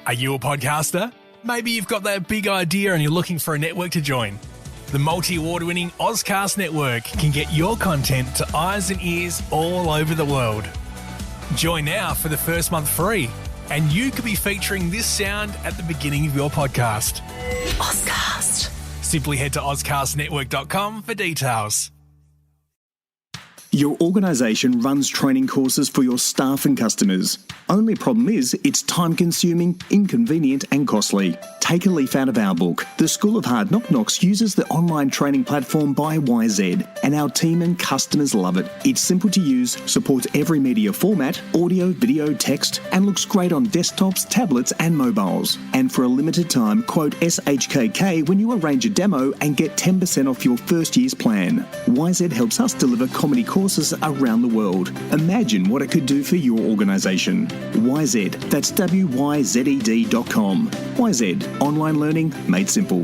Are you a podcaster? Maybe you've got that big idea and you're looking for a network to join. The multi-award-winning Ozcast Network can get your content to eyes and ears all over the world. Join now for the first month free, and you could be featuring this sound at the beginning of your podcast. Ozcast. Simply head to ozcastnetwork.com for details. Your organisation runs training courses for your staff and customers. Only problem is, it's time-consuming, inconvenient and costly. Take a leaf out of our book. The School of Hard Knock Knocks uses the online training platform by YZ, and our team and customers love it. It's simple to use, supports every media format, audio, video, text, and looks great on desktops, tablets and mobiles. And for a limited time, quote SHKK when you arrange a demo and get 10% off your first year's plan. YZ helps us deliver comedy courses around the world. Imagine what it could do for your organisation. YZ, that's WYZED.com. YZ, online learning made simple.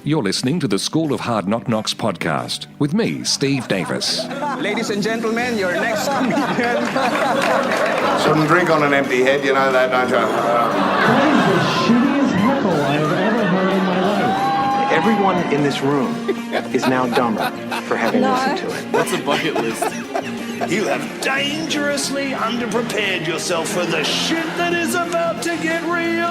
You're listening to the School of Hard Knock Knocks podcast with me, Steve Davis. Ladies and gentlemen, your next comedian. Shouldn't drink on an empty head, you know that, don't you? That is the shittiest heckle I have ever heard in my life. Everyone in this room is now dumber for having listened to it. What's a bucket list? You have dangerously underprepared yourself for the shit that is about to get real.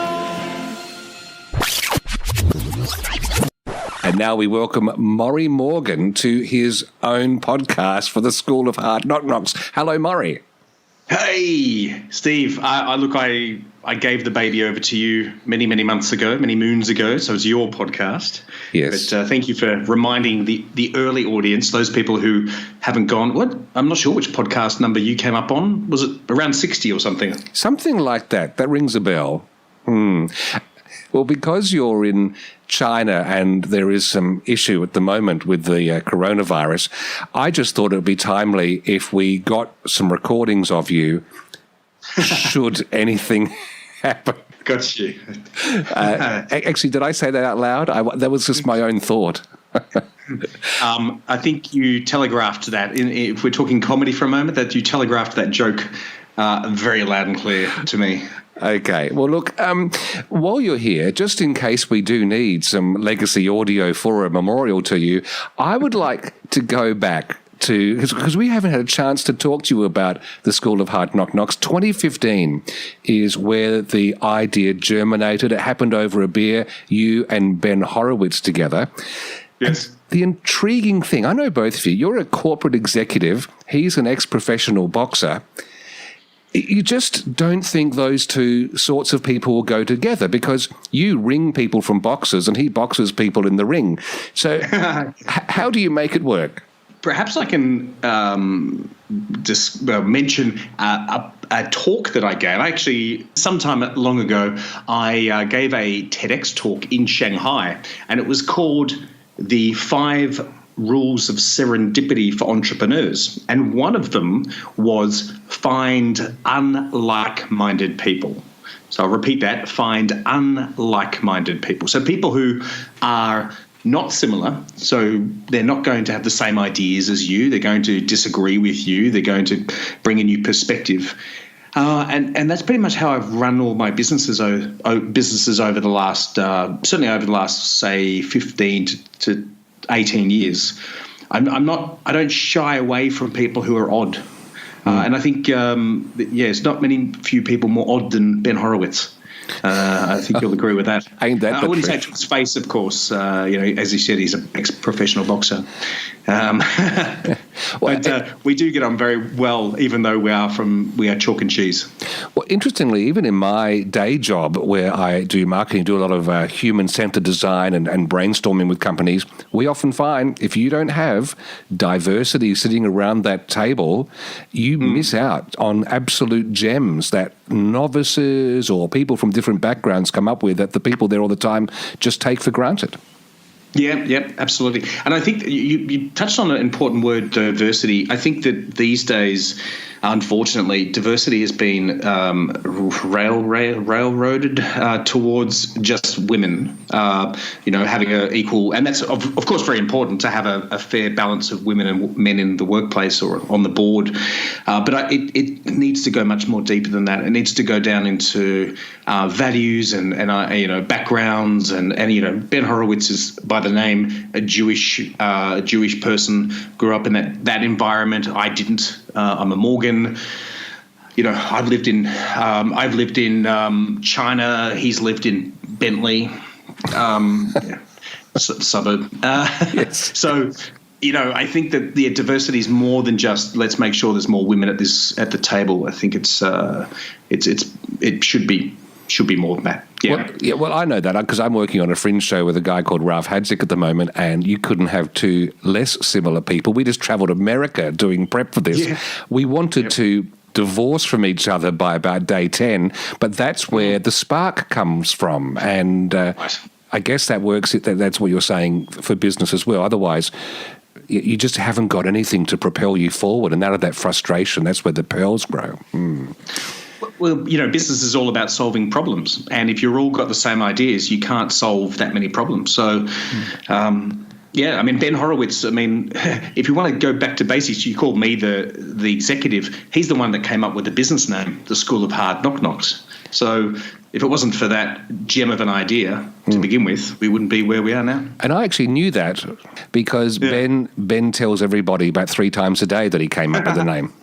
And now we welcome Morry Morgan to his own podcast for the School of Hard Knock Knocks. Hello, Morry. Hey, Steve. I gave the baby over to you many moons ago, so it's your podcast. Yes. But thank you for reminding the early audience, those people who haven't gone, what? I'm not sure which podcast number you came up on. Was it around 60 or something? Something like that. That rings a bell. Well, because you're in China and there is some issue at the moment with the coronavirus, I just thought it would be timely if we got some recordings of you should anything happen. Got you. Actually, did I say that out loud? That was just my own thought. I think you telegraphed that, if we're talking comedy for a moment, that you telegraphed that joke very loud and clear to me. Okay. Well, look, while you're here, just in case we do need some legacy audio for a memorial to you, I would like to go back to, because we haven't had a chance to talk to you about the School of Hard Knock Knocks. 2015 is where the idea germinated. It happened over a beer, you and Ben Horowitz together. Yes. And the intriguing thing, I know both of you, you're a corporate executive, he's an ex-professional boxer. You just don't think those two sorts of people will go together because you ring people from boxers and he boxes people in the ring. So how do you make it work? Perhaps I can just mention a talk that I gave. Actually, sometime long ago, I gave a TEDx talk in Shanghai, and it was called The 5 Rules of Serendipity for Entrepreneurs. And one of them was find unlike-minded people. So I'll repeat that, find unlike-minded people. So people who are not similar, so they're not going to have the same ideas as you, they're going to disagree with you, they're going to bring a new perspective. And that's pretty much how I've run all my businesses over the last, certainly over the last, say, 15 to 18 years. I don't shy away from people who are odd. And I think, it's not few people more odd than Ben Horowitz. I think you'll agree with that. Ain't that I wouldn't say to his face, of course. As he said, he's an ex-professional boxer. But we do get on very well, even though we are chalk and cheese. Well, interestingly, even in my day job where I do marketing, do a lot of human-centered design and brainstorming with companies, we often find if you don't have diversity sitting around that table, you miss out on absolute gems that novices or people from different backgrounds come up with that the people there all the time just take for granted. Yeah, absolutely. And I think you touched on an important word, diversity. I think that these days unfortunately, diversity has been railroaded towards just women, having an equal, and that's of course very important to have a fair balance of women and men in the workplace or on the board. But it needs to go much more deeper than that. It needs to go down into values and backgrounds and Ben Horowitz is by the name a Jewish person, grew up in that environment. I didn't. I'm a Morgan. I've lived in China. He's lived in Bentley, suburb. Yes. So, I think that the diversity is more than just let's make sure there's more women at the table. I think it should be more than that. Yeah. Well, I know that because I'm working on a Fringe show with a guy called Ralph Hadzik at the moment, and you couldn't have two less similar people. We just travelled America doing prep for this. Yeah. We wanted to divorce from each other by about day 10, but that's where the spark comes from. And I guess that works. That's what you're saying for business as well. Otherwise, you just haven't got anything to propel you forward. And out of that frustration, that's where the pearls grow. Well, business is all about solving problems. And if you've all got the same ideas, you can't solve that many problems. So, Ben Horowitz, if you want to go back to basics, you called me the executive. He's the one that came up with the business name, the School of Hard Knock Knocks. So if it wasn't for that gem of an idea to begin with, we wouldn't be where we are now. And I actually knew that because Ben tells everybody about 3 times a day that he came up with the name.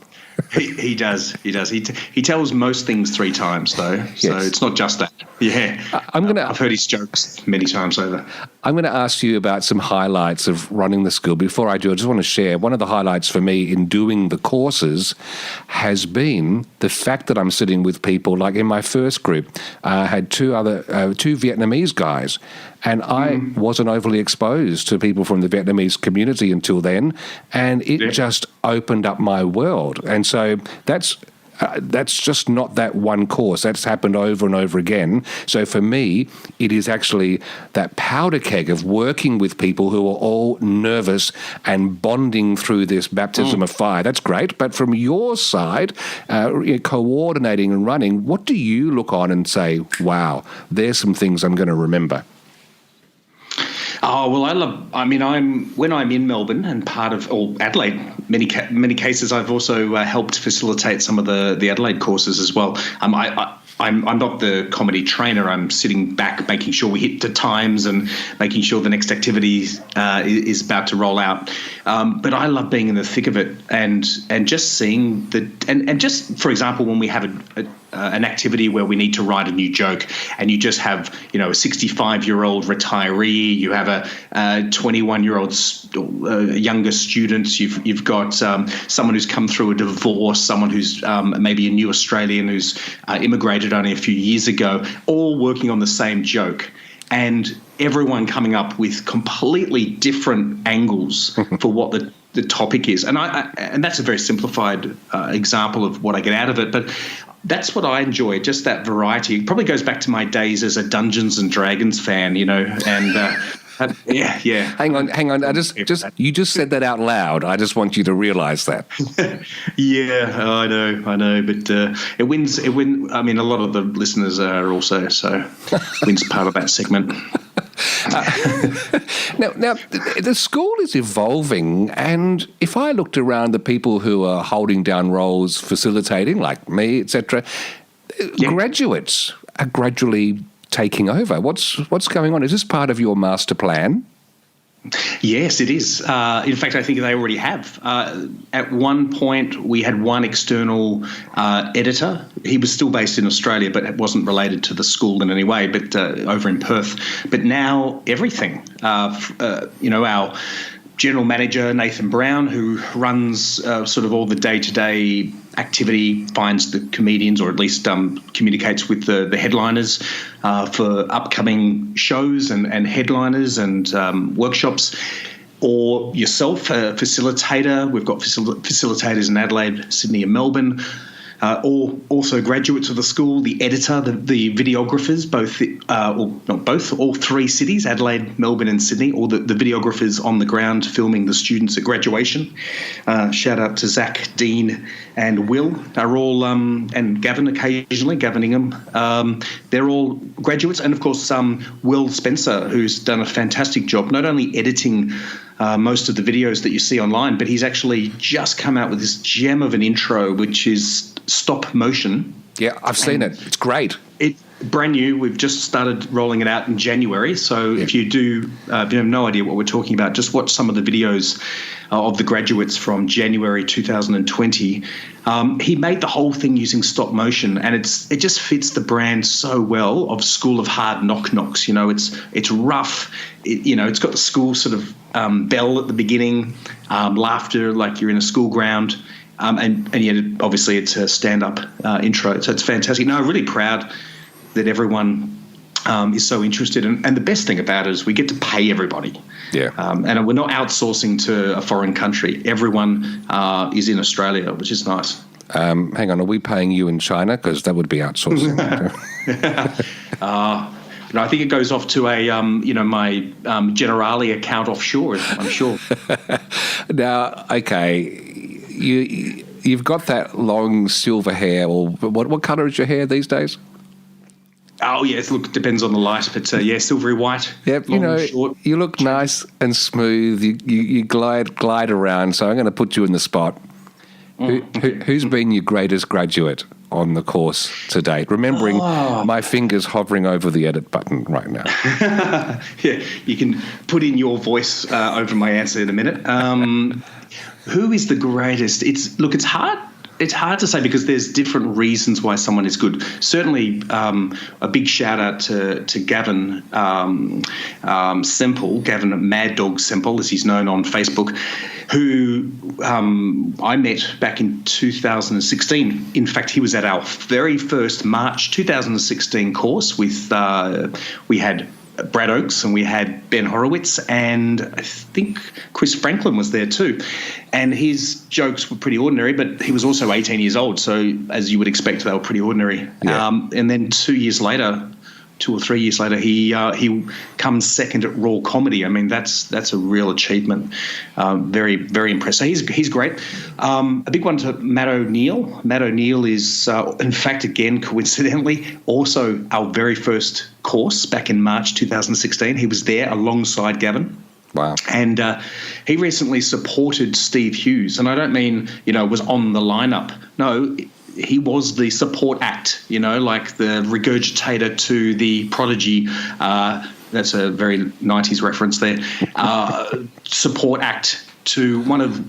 He does. He tells most things 3 times, though, so it's not just that. Yeah, I've heard his jokes many times over. I'm going to ask you about some highlights of running the school. Before I do, I just want to share one of the highlights for me in doing the courses has been the fact that I'm sitting with people, like in my first group, I had 2 Vietnamese guys, and I wasn't overly exposed to people from the Vietnamese community until then, and it just opened up my world. And so that's just not that one course. That's happened over and over again. So for me, it is actually that powder keg of working with people who are all nervous and bonding through this baptism of fire. That's great. But from your side, coordinating and running, what do you look on and say, wow, there's some things I'm going to remember? Oh, well, when I'm in Melbourne and Adelaide, many cases I've also helped facilitate some of the Adelaide courses as well. I'm not the comedy trainer. I'm sitting back, making sure we hit the times and making sure the next activity is about to roll out. But I love being in the thick of it and just seeing and just, for example, when we have an activity where we need to write a new joke, and you just have a 65-year-old retiree, you have a 21-year-old younger student, you've got someone who's come through a divorce, someone who's maybe a new Australian who's immigrated only a few years ago, all working on the same joke, and everyone coming up with completely different angles for what the topic is. And and that's a very simplified example of what I get out of it, but that's what I enjoy, just that variety. It probably goes back to my days as a Dungeons and Dragons fan, and yeah. Hang on. You just said that out loud. I just want you to realise that. Yeah, I know, but it wins. I mean, a lot of the listeners are also, so wins part of that segment. Now, the school is evolving, and if I looked around the people who are holding down roles, facilitating, like me, etc., graduates are gradually taking over. What's going on? Is this part of your master plan? Yes, it is. In fact, I think they already have. At one point, we had one external editor. He was still based in Australia, but it wasn't related to the school in any way, but over in Perth. But now everything, our general manager, Nathan Brown, who runs sort of all the day-to-day activity, finds the comedians, or at least communicates with the headliners for upcoming shows and headliners and workshops, or yourself, a facilitator. We've got facilitators in Adelaide, Sydney and Melbourne. Also graduates of the school, the editor, the videographers, all three cities, Adelaide, Melbourne and Sydney, all the videographers on the ground filming the students at graduation. Shout out to Zach, Dean and Will are all, and Gavin occasionally, Gavin Ingham. They're all graduates. And of course, Will Spencer, who's done a fantastic job, not only editing most of the videos that you see online, but he's actually just come out with this gem of an intro, which is stop motion. Yeah, I've seen it. It's great. It's brand new. We've just started rolling it out in January. So if you have no idea what we're talking about, just watch some of the videos of the graduates from January 2020. He made the whole thing using stop motion, and it just fits the brand so well of School of Hard Knock Knocks. It's rough. It's got the school sort of bell at the beginning, laughter like you're in a school ground. And yet, obviously, it's a stand-up intro. So it's fantastic. No, I'm really proud that everyone is so interested. And the best thing about it is we get to pay everybody. Yeah. And we're not outsourcing to a foreign country. Everyone is in Australia, which is nice. Hang on, are we paying you in China? Because that would be outsourcing. I think it goes off to a, my Generali account offshore, I'm sure. Now, okay, you've got that long silver hair, or what colour is your hair these days? Oh, yes, look, it depends on the light, but silvery white. Yep, long, short. You look nice and smooth. You glide around, so I'm going to put you in the spot. Who's been your greatest graduate on the course to date? Remembering my fingers hovering over the edit button right now. Yeah, you can put in your voice over my answer in a minute. Who is the greatest? It's hard. It's hard to say because there's different reasons why someone is good. Certainly, a big shout out to Gavin Semple, Gavin Mad Dog Semple, as he's known on Facebook, who I met back in 2016. In fact, he was at our very first March 2016 course with we had Brad Oakes and we had Ben Horowitz, and I think Chris Franklin was there too. And his jokes were pretty ordinary, but he was also 18 years old, so as you would expect, they were pretty ordinary. Yeah. And then 2 or 3 years later, he comes second at Raw Comedy. I mean, that's a real achievement. Very, very impressive. So he's great. A big one to Matt O'Neill. Matt O'Neill is, in fact, again, coincidentally, also our very first course back in March 2016. He was there alongside Gavin. Wow. And he recently supported Steve Hughes. And I don't mean, was on the lineup. No, he was the support act, like the regurgitator to the Prodigy. That's a very 90s reference there. Support act to one of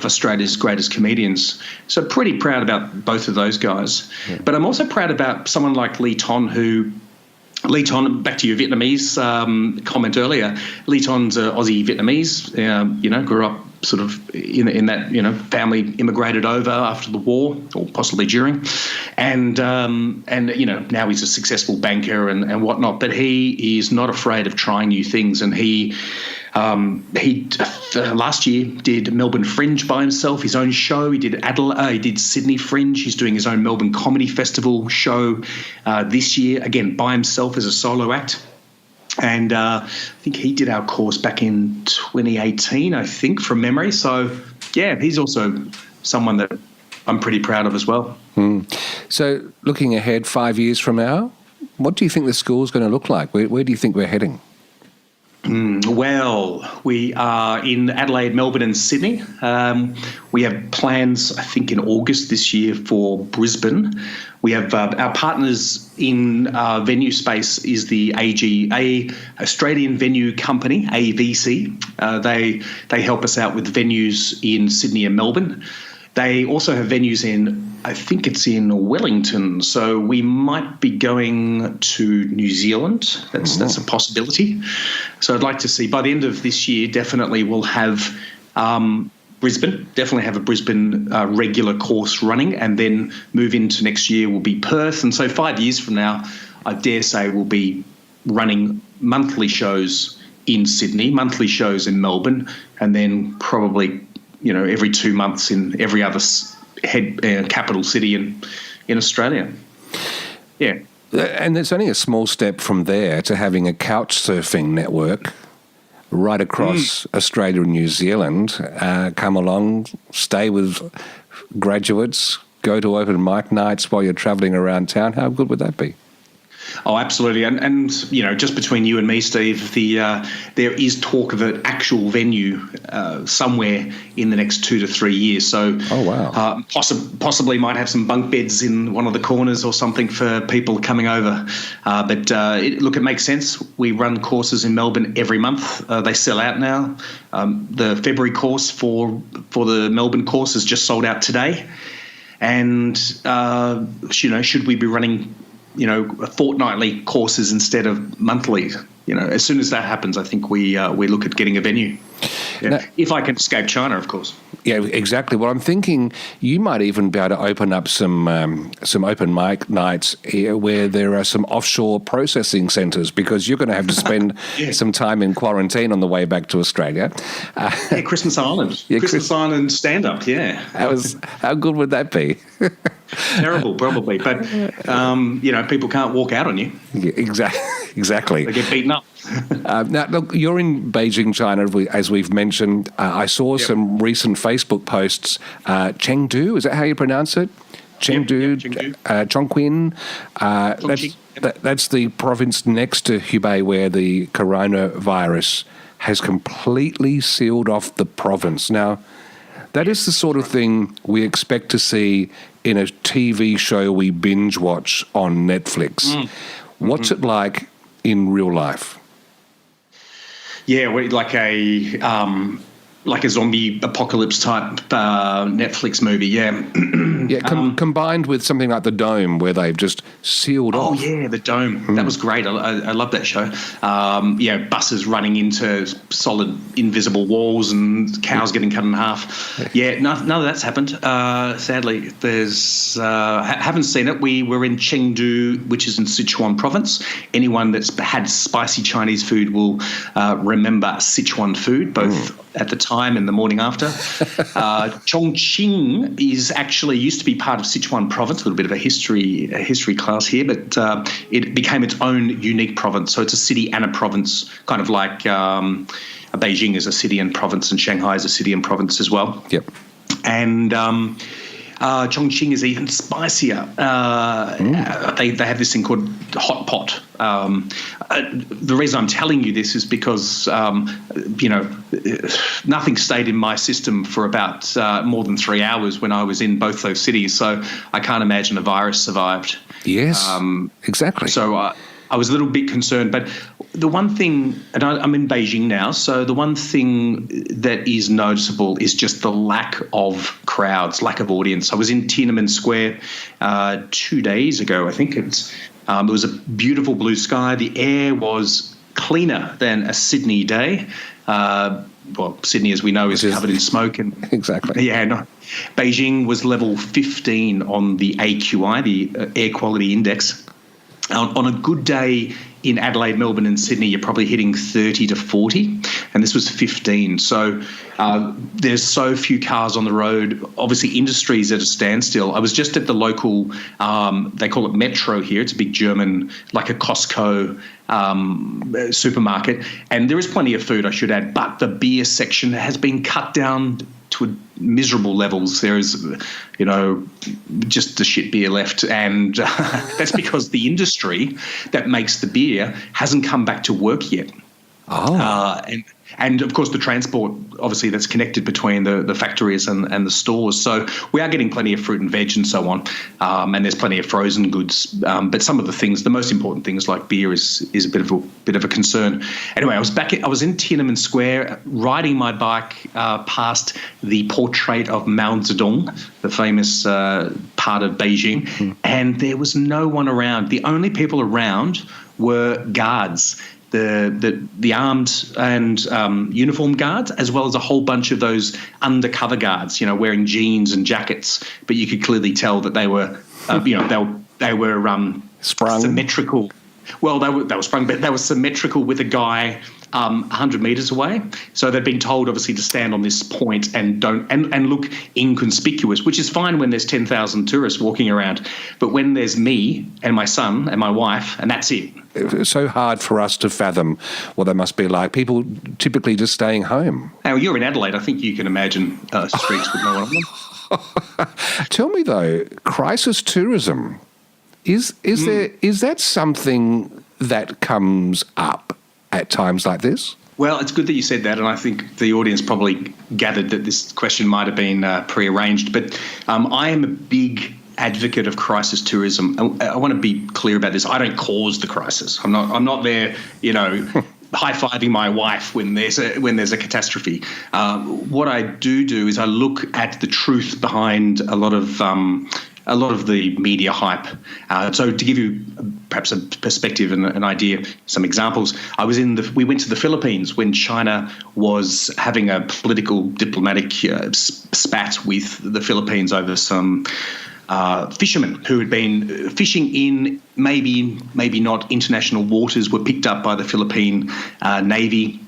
Australia's greatest comedians. So pretty proud about both of those guys. Yeah. But I'm also proud about someone like Lee Ton, back to your Vietnamese comment earlier. Lee Ton's Aussie Vietnamese, grew up sort of in that, family immigrated over after the war or possibly during. And now he's a successful banker and whatnot, but he is not afraid of trying new things. And he last year did Melbourne Fringe by himself, his own show. He did Adelaide, he did Sydney Fringe. He's doing his own Melbourne Comedy Festival show this year, again by himself as a solo act. And I think he did our course back in 2018, I think, from memory. So, yeah, he's also someone that I'm pretty proud of as well. So, looking ahead 5 years from now, what do you think the school's going to look like? Where do you think we're heading? Well, we are in Adelaide, Melbourne and Sydney. We have plans, I think, in August this year for Brisbane. We have our partners in venue space is the AGA, Australian Venue Company, AVC. They help us out with venues in Sydney and Melbourne. They also have venues I think it's in Wellington, so we might be going to New Zealand. That's a possibility. So I'd like to see, by the end of this year, definitely we'll have Brisbane, definitely have a Brisbane regular course running, and then move into next year will be Perth. And so 5 years from now, I dare say we'll be running monthly shows in Sydney, monthly shows in Melbourne, and then probably every 2 months in every other capital city in Australia. Yeah. And it's only a small step from there to having a couch surfing network right across Australia and New Zealand. Come along, stay with graduates, go to open mic nights while you're travelling around town. How good would that be? Oh, absolutely. And just between you and me, Steve, there is talk of an actual venue somewhere in the next 2 to 3 years. So possibly might have some bunk beds in one of the corners or something for people coming over. But it makes sense. We run courses in Melbourne every month. They sell out now. The February course for the Melbourne course is just sold out today. And, should we be running fortnightly courses instead of monthly? As soon as that happens, I think we look at getting a venue. Yeah. Now, if I can escape China, of course. Yeah, exactly. Well, I'm thinking you might even be able to open up some open mic nights here where there are some offshore processing centres, because you're going to have to spend some time in quarantine on the way back to Australia. Christmas Island. Yeah, Christmas Island stand-up, yeah. How good would that be? Terrible, probably. But, people can't walk out on you. Yeah, exactly. They get beaten up. Now, look, you're in Beijing, China, as we've mentioned. I saw some recent Facebook posts. Chengdu, is that how you pronounce it? Chengdu, Chongqing. That's the province next to Hubei where the coronavirus has completely sealed off the province. Now, that is the sort of thing we expect to see in a TV show we binge watch on Netflix. What's it like in real life? Yeah, like a zombie apocalypse type Netflix movie. Yeah, combined with something like The Dome, where they've just sealed off. Oh yeah, The Dome. That was great. I love that show. Buses running into solid invisible walls and cows getting cut in half. Yeah, none of that's happened. Sadly, there's haven't seen it. We were in Chengdu, which is in Sichuan province. Anyone that's had spicy Chinese food will remember Sichuan food, both at the time and the morning after. Chongqing used to be part of Sichuan province, a little bit of a history class here, but it became its own unique province. So it's a city and a province, kind of like Beijing is a city and province, and Shanghai is a city and province as well. Yep. And Chongqing is even spicier. They have this thing called hot pot. The reason I'm telling you this is because, nothing stayed in my system for about more than 3 hours when I was in both those cities. So I can't imagine a virus survived. Yes, exactly. So I was a little bit concerned. But the one thing, and I'm in Beijing now, so the one thing that is noticeable is just the lack of crowds, lack of audience. I was in Tiananmen Square 2 days ago, I think. It was a beautiful blue sky. The air was cleaner than a Sydney day. Sydney, as we know, is covered in smoke. Exactly. Yeah, no. Beijing was level 15 on the AQI, the Air Quality Index. On a good day in Adelaide, Melbourne and Sydney, you're probably hitting 30 to 40, and this was 15. So there's so few cars on the road. Obviously, industry's at a standstill. I was just at the local, they call it Metro here. It's a big German, like a Costco supermarket, and there is plenty of food, I should add, but the beer section has been cut down to miserable levels. There is, just the shit beer left, and that's because the industry that makes the beer hasn't come back to work yet. And of course, the transport, obviously, that's connected between the factories and the stores. So we are getting plenty of fruit and veg and so on, and there's plenty of frozen goods. But some of the things, the most important things like beer, is a bit of a concern. Anyway, I was in Tiananmen Square riding my bike past the portrait of Mao Zedong, the famous part of Beijing, and there was no one around. The only people around were guards. The armed and uniformed guards, as well as a whole bunch of those undercover guards, wearing jeans and jackets, but you could clearly tell that they were, they were sprung, symmetrical. Well, they were sprung, but they were symmetrical with a guy 100 metres away. So they've been told, obviously, to stand on this point and don't and look inconspicuous, which is fine when there's 10,000 tourists walking around. But when there's me and my son and my wife, and that's it. It's so hard for us to fathom what they must be like. People typically just staying home. Now, you're in Adelaide. I think you can imagine streets with no one on them. Tell me, though, crisis tourism, is that something that comes up at times like this? Well, it's good that you said that, and I think the audience probably gathered that this question might have been prearranged. But I am a big advocate of crisis tourism. I want to be clear about this. I don't cause the crisis. I'm not there, high-fiving my wife when there's a catastrophe. What I do is I look at the truth behind a lot of the media hype. So to give you perhaps a perspective and an idea, some examples, we went to the Philippines when China was having a political diplomatic spat with the Philippines over some fishermen who had been fishing in maybe not international waters, were picked up by the Philippine Navy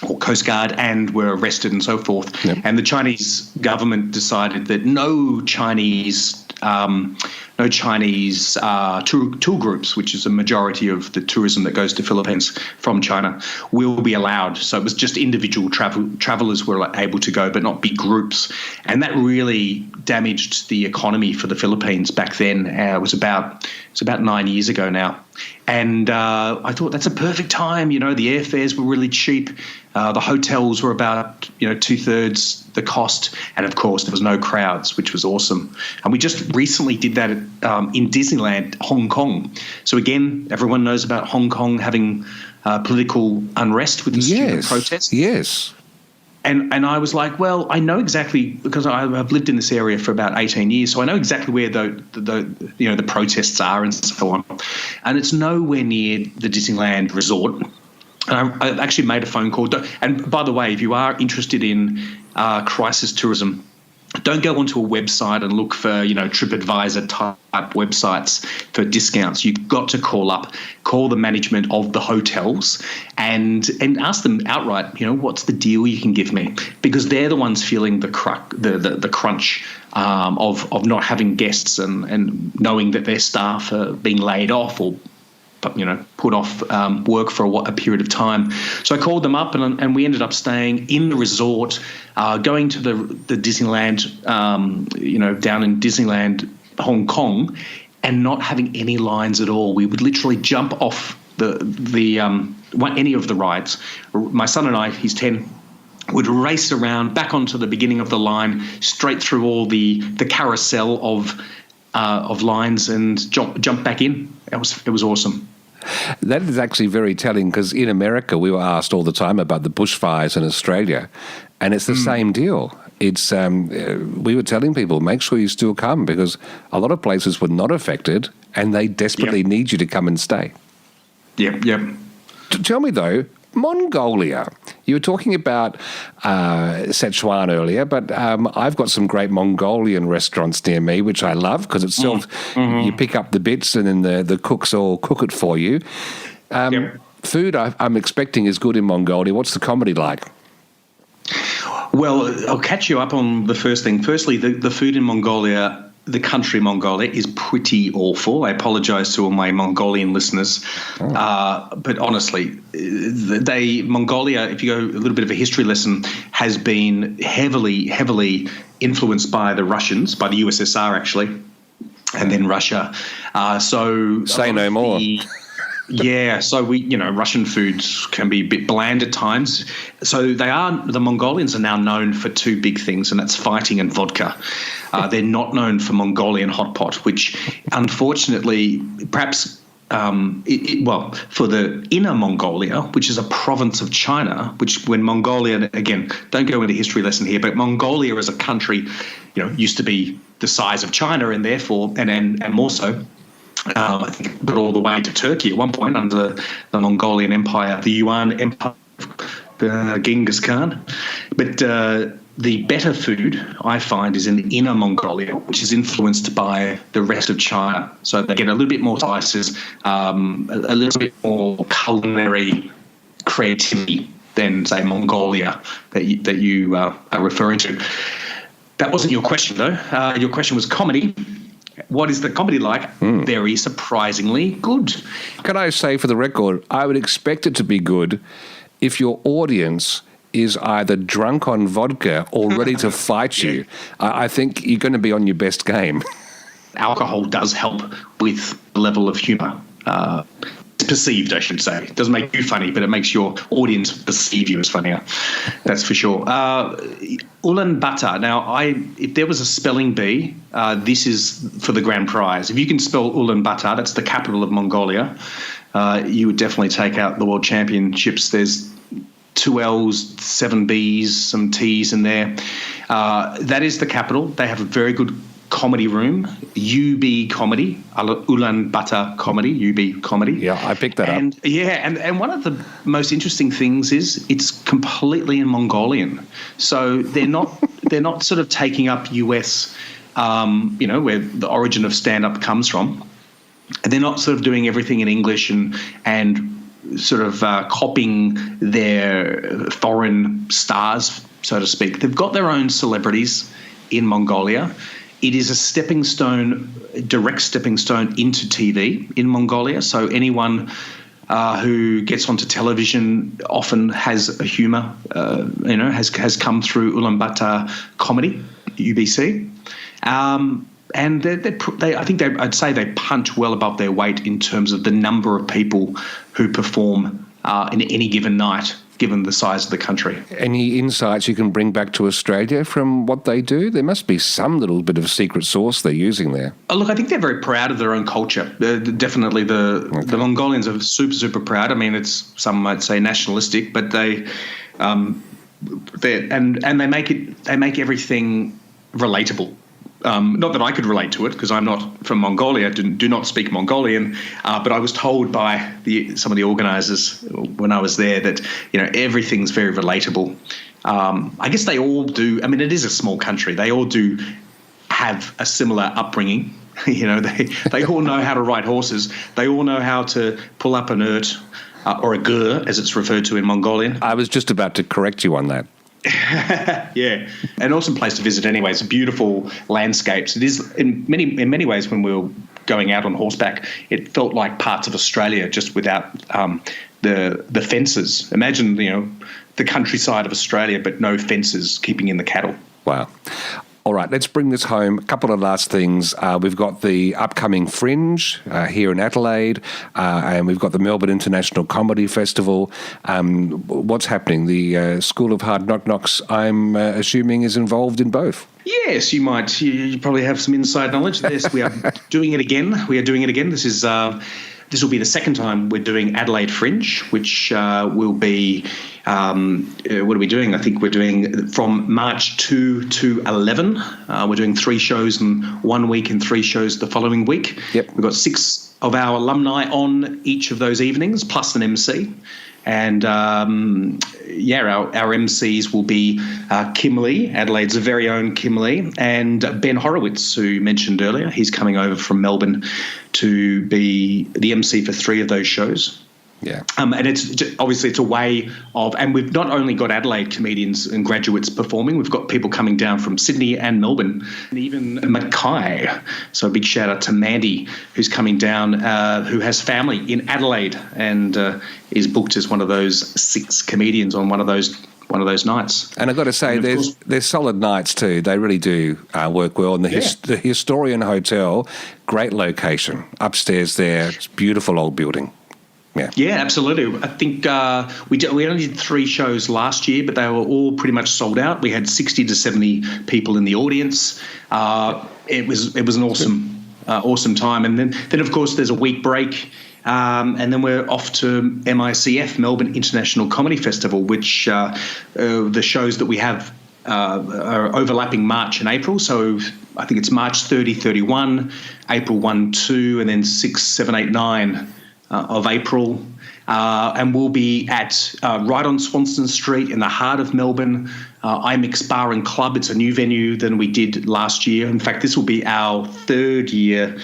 or Coast Guard and were arrested and so forth. Yep. And the Chinese government decided that no Chinese tour groups, which is a majority of the tourism that goes to Philippines from China, will be allowed. So it was just individual travelers were able to go, but not big groups. And that really damaged the economy for the Philippines back then. It's about 9 years ago now. And I thought that's a perfect time. The airfares were really cheap. The hotels were about 2/3 the cost, and of course there was no crowds, which was awesome. And we just recently did that in Disneyland, Hong Kong. So again, everyone knows about Hong Kong having political unrest with the student protests. Yes. And I was like, well, I know exactly, because I've lived in this area for about 18 years, so I know exactly where the protests are and so on. And it's nowhere near the Disneyland resort. And I actually made a phone call. And by the way, if you are interested in crisis tourism, don't go onto a website and look for, TripAdvisor type websites for discounts. You've got to call the management of the hotels and ask them outright, what's the deal you can give me? Because they're the ones feeling the crunch of not having guests and knowing that their staff are being laid off or put off work for a period of time. So I called them up and we ended up staying in the resort, going to the Disneyland, down in Disneyland, Hong Kong, and not having any lines at all. We would literally jump off any of the rides. My son and I, he's 10, would race around back onto the beginning of the line, straight through all the carousel of lines and jump back in. It was awesome. That is actually very telling, because in America we were asked all the time about the bushfires in Australia, and it's the same deal. It's we were telling people, make sure you still come, because a lot of places were not affected and they desperately need you to come and stay. Yep. Tell me though, Mongolia. You were talking about Sichuan earlier, but I've got some great Mongolian restaurants near me, which I love, because it's you pick up the bits and then the cooks all cook it for you. Food I'm expecting is good in Mongolia. What's the comedy like? Well, I'll catch you up on the first thing. Firstly, the food in Mongolia, the country Mongolia, is pretty awful. I apologise to all my Mongolian listeners. But honestly, Mongolia, if you go a little bit of a history lesson, has been heavily influenced by the Russians, by the USSR actually, and then Russia. So say no more. Yeah, so Russian foods can be a bit bland at times. So the Mongolians are now known for two big things, and that's fighting and vodka. They're not known for Mongolian hot pot, which unfortunately, perhaps, for the Inner Mongolia, which is a province of China, which when Mongolia, again, don't go into history lesson here, but Mongolia as a country, used to be the size of China, and therefore, and more so. I think got all the way to Turkey at one point under the Mongolian Empire, the Yuan Empire, Genghis Khan. But the better food, I find, is in Inner Mongolia, which is influenced by the rest of China. So they get a little bit more spices, a little bit more culinary creativity than, say, Mongolia that you are referring to. That wasn't your question, though. Your question was comedy. What is the comedy like? Very surprisingly good. Can I say, for the record, I would expect it to be good if your audience is either drunk on vodka or ready to fight you. I think you're going to be on your best game. Alcohol does help with the level of humour. Perceived, I should say. It doesn't make you funny, but it makes your audience perceive you as funnier. That's for sure. Ulaanbaatar. Now, if there was a spelling bee, this is for the grand prize. If you can spell Ulaanbaatar, that's the capital of Mongolia, you would definitely take out the World Championships. There's 2 L's, 7 B's, some T's in there. That is the capital. They have a very good comedy room, UB comedy, Ulaanbaatar comedy, UB comedy. Yeah, I picked that up. Yeah, and one of the most interesting things is it's completely in Mongolian. So they're not sort of taking up US, where the origin of stand-up comes from. And they're not sort of doing everything in English and sort of copying their foreign stars, so to speak. They've got their own celebrities in Mongolia. It is a direct stepping stone into TV in Mongolia. So anyone who gets onto television often has a humour, has come through Ulaanbaatar comedy, UBC. And I'd say they punch well above their weight in terms of the number of people who perform in any given night, given the size of the country. Any insights you can bring back to Australia from what they do? There must be some little bit of secret sauce they're using there. Oh, look, I think they're very proud of their own culture. Definitely the Mongolians are super, super proud. I mean, it's, some might say, nationalistic, but they make everything relatable. Not that I could relate to it, because I'm not from Mongolia, do not speak Mongolian, but I was told by some of the organisers when I was there that everything's very relatable. I guess they all do. I mean, it is a small country. They all do have a similar upbringing. They all know how to ride horses. They all know how to pull up an urt or a gur, as it's referred to in Mongolian. I was just about to correct you on that. Yeah, an awesome place to visit anyway. It's beautiful landscapes. It is in many ways, when we were going out on horseback, it felt like parts of Australia just without the fences. Imagine the countryside of Australia but no fences keeping in the cattle. Wow. All right, let's bring this home. A couple of last things. We've got the upcoming Fringe here in Adelaide, and we've got the Melbourne International Comedy Festival. What's happening? The School of Hard Knock Knocks, I'm assuming, is involved in both. Yes, you might. You probably have some inside knowledge. Yes, we are doing it again. This will be the second time we're doing Adelaide Fringe, which will be, what are we doing? I think we're doing from March 2 to 11. We're doing 3 shows in 1 week and 3 shows the following week. Yep. We've got 6 of our alumni on each of those evenings, plus an MC. And, our MCs will be Kim Lee, Adelaide's very own Kim Lee, and Ben Horowitz, who you mentioned earlier. He's coming over from Melbourne to be the MC for 3 of those shows. Yeah. And it's a way of, and we've not only got Adelaide comedians and graduates performing, we've got people coming down from Sydney and Melbourne, and even Mackay. So a big shout out to Mandy, who's coming down, who has family in Adelaide and is booked as one of those 6 comedians on one of those nights. And I've got to say, there's solid nights too. They really do work well. And the Historian Hotel, great location. Upstairs there, it's a beautiful old building. Yeah, absolutely. I think we only did 3 shows last year, but they were all pretty much sold out. We had 60 to 70 people in the audience. It was an awesome time. And then of course there's a week break, and then we're off to MICF, Melbourne International Comedy Festival, which the shows that we have are overlapping March and April. So I think it's March 30, 31, April 1, 2, and then 6, 7, 8, 9. Of April, and we'll be at right on Swanston Street in the heart of Melbourne, IMIX Bar and Club. It's a new venue than we did last year. In fact, this will be our 3rd year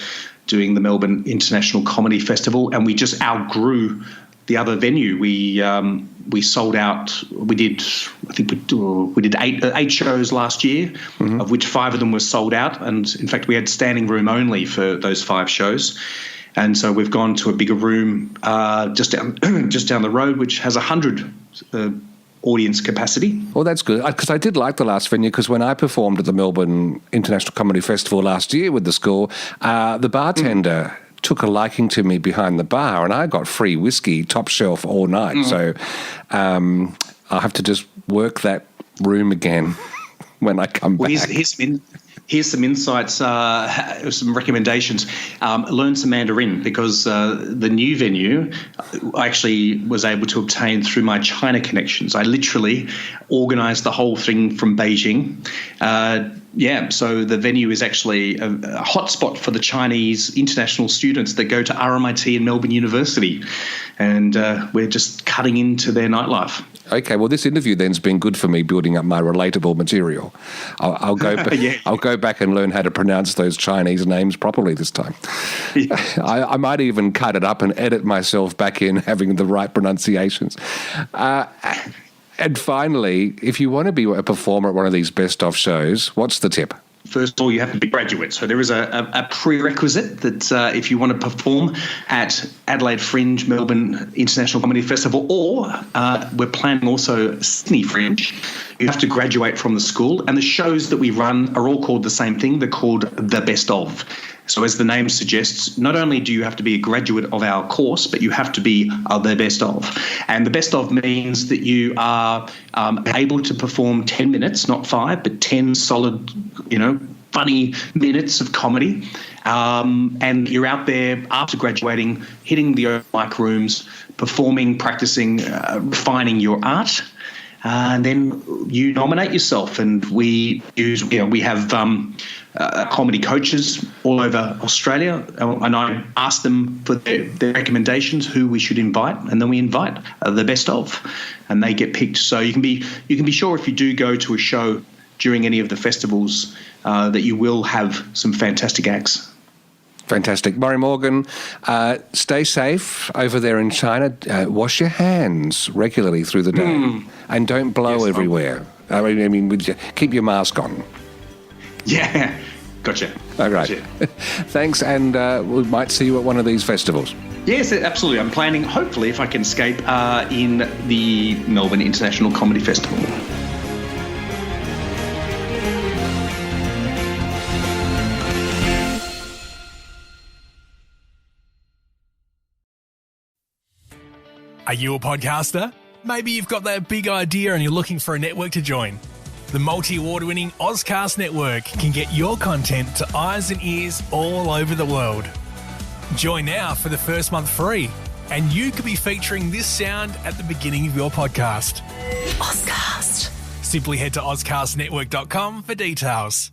doing the Melbourne International Comedy Festival, and we just outgrew the other venue, we sold out. We did 8 shows last year, of which 5 of them were sold out. And in fact, we had standing room only for those 5 shows. And so we've gone to a bigger room just down the road, which has 100 audience capacity. Well, that's good, because I did like the last venue, because when I performed at the Melbourne International Comedy Festival last year with the school, the bartender took a liking to me behind the bar, and I got free whiskey, top shelf, all night. So I'll have to just work that room again when I come back. Here's some insights, some recommendations. Learn some Mandarin, because the new venue I actually was able to obtain through my China connections. I literally organised the whole thing from Beijing. So the venue is actually a hotspot for the Chinese international students that go to RMIT and Melbourne University, and we're just cutting into their nightlife. Okay, well, this interview then's been good for me building up my relatable material. I'll go back. I'll go back and learn how to pronounce those Chinese names properly this time. I might even cut it up and edit myself back in having the right pronunciations. And finally, if you want to be a performer at one of these best-of shows, what's the tip? First of all, you have to be graduate. So there is a prerequisite that if you want to perform at Adelaide Fringe, Melbourne International Comedy Festival, or we're planning also Sydney Fringe, you have to graduate from the school. And the shows that we run are all called the same thing. They're called the best of. So as the name suggests, not only do you have to be a graduate of our course, but you have to be the best of. And the best of means that you are able to perform 10 minutes, not 5, but 10 solid, funny minutes of comedy. And you're out there after graduating, hitting the open mic rooms, performing, practicing, refining your art. And then you nominate yourself, and we have comedy coaches all over Australia, and I ask them for their recommendations, who we should invite, and then we invite the best of, and they get picked. So you can be sure, if you do go to a show during any of the festivals, that you will have some fantastic acts. Fantastic. Morry Morgan, stay safe over there in China. Wash your hands regularly through the day. And don't blow everywhere. I mean, keep your mask on. Yeah, gotcha. All right. Gotcha. Thanks, and we might see you at one of these festivals. Yes, absolutely. I'm planning, hopefully, if I can escape, in the Melbourne International Comedy Festival. Are you a podcaster? Maybe you've got that big idea and you're looking for a network to join. The multi-award-winning Ozcast Network can get your content to eyes and ears all over the world. Join now for the first month free, and you could be featuring this sound at the beginning of your podcast. Ozcast. Simply head to ozcastnetwork.com for details.